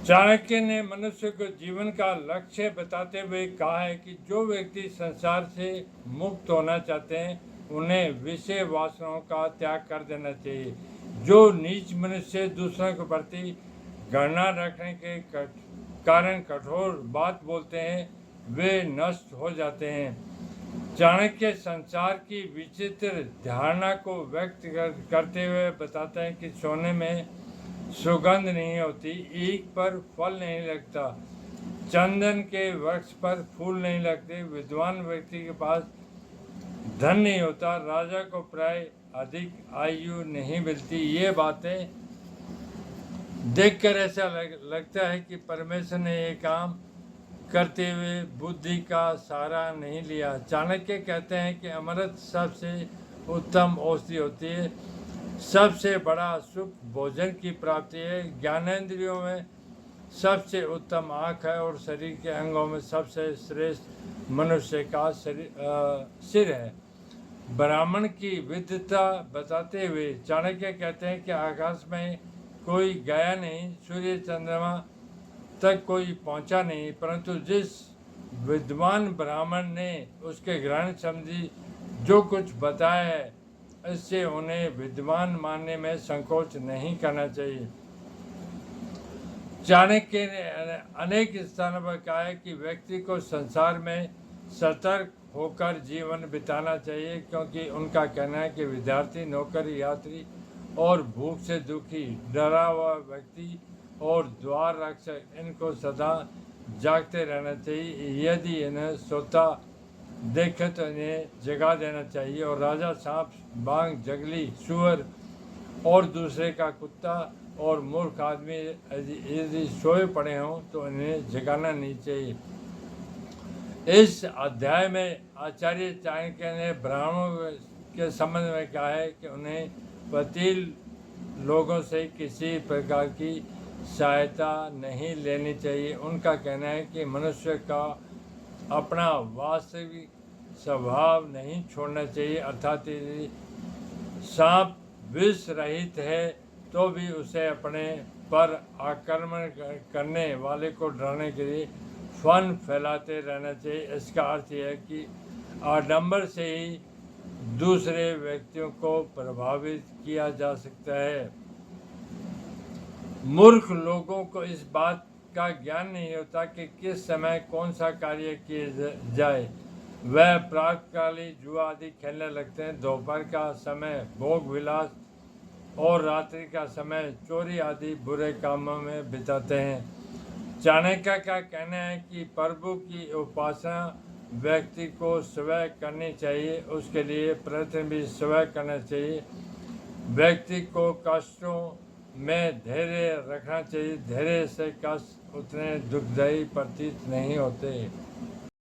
चाणक्य ने मनुष्य को जीवन का लक्ष्य बताते हुए कहा है कि जो व्यक्ति संसार से मुक्त होना चाहते हैं उन्हें विषय वासनाओं का त्याग कर देना चाहिए। जो नीच मनुष्य दूसरों के प्रति घृणा रखने के कारण कठोर बात बोलते हैं वे नष्ट हो जाते हैं। चाणक्य संसार की विचित्र धारणा को व्यक्त करते हुए बताते हैं कि सोने में सुगंध नहीं होती, ईख पर फल नहीं लगता, चंदन के वृक्ष पर फूल नहीं लगते, विद्वान व्यक्ति के पास धन नहीं होता, राजा को प्राय अधिक आयु नहीं मिलती। ये बातें देखकर ऐसा लगता है कि परमेश्वर ने ये काम करते हुए बुद्धि का सहारा नहीं लिया। चाणक्य कहते हैं कि अमृत सबसे उत्तम औषधि होती है, सबसे बड़ा सुख भोजन की प्राप्ति है, ज्ञानेंद्रियों में सबसे उत्तम आँख है और शरीर के अंगों में सबसे श्रेष्ठ मनुष्य का सिर है। ब्राह्मण की विद्वता बताते हुए चाणक्य कहते हैं कि आकाश में कोई गया नहीं, सूर्य चंद्रमा तक कोई पहुंचा नहीं, परंतु जिस विद्वान ब्राह्मण ने उसके ग्रहण समझी जो कुछ बताया है इससे उन्हें विद्वान मानने में संकोच नहीं करना चाहिए। चाणक्य ने अनेक स्थानों पर कहा है कि व्यक्ति को संसार में सतर्क होकर जीवन बिताना चाहिए, क्योंकि उनका कहना है कि विद्यार्थी, नौकरी, यात्री और भूख से दुखी, डरा हुआ व्यक्ति और द्वार रक्षक इनको सदा जागते रहना चाहिए। यदि इन्हें सोता देखे तो इन्हें जगा देना चाहिए। और राजा सांप, बाघ, जंगली सूअर और दूसरे का कुत्ता और मूर्ख आदमी यदि सोए पड़े हों तो इन्हें जगाना नहीं चाहिए। इस अध्याय में आचार्य चाणक्य ने ब्राह्मणों के संबंध में कहा है कि उन्हें पतिल लोगों से किसी प्रकार की सहायता नहीं लेनी चाहिए। उनका कहना है कि मनुष्य का अपना वास्तविक स्वभाव नहीं छोड़ना चाहिए, अर्थात यदि सांप विष रहित है तो भी उसे अपने पर आक्रमण करने वाले को डराने के लिए फन फैलाते रहना चाहिए। इसका अर्थ यह है कि आडंबर से ही दूसरे व्यक्तियों को प्रभावित किया जा सकता है। मूर्ख लोगों को इस बात का ज्ञान नहीं होता कि किस समय कौन सा कार्य किया जाए। वह प्रातःकाली जुआ आदि खेलने लगते हैं, दोपहर का समय भोग विलास और रात्रि का समय चोरी आदि बुरे कामों में बिताते हैं। चाणक्य का कहना है कि प्रभु की उपासना व्यक्ति को स्वयं करनी चाहिए, उसके लिए प्रयत्न भी स्वयं करना चाहिए। व्यक्ति को कष्टों में धैर्य रखना चाहिए, धैर्य से कष्ट उतने दुखदायी प्रतीत नहीं होते।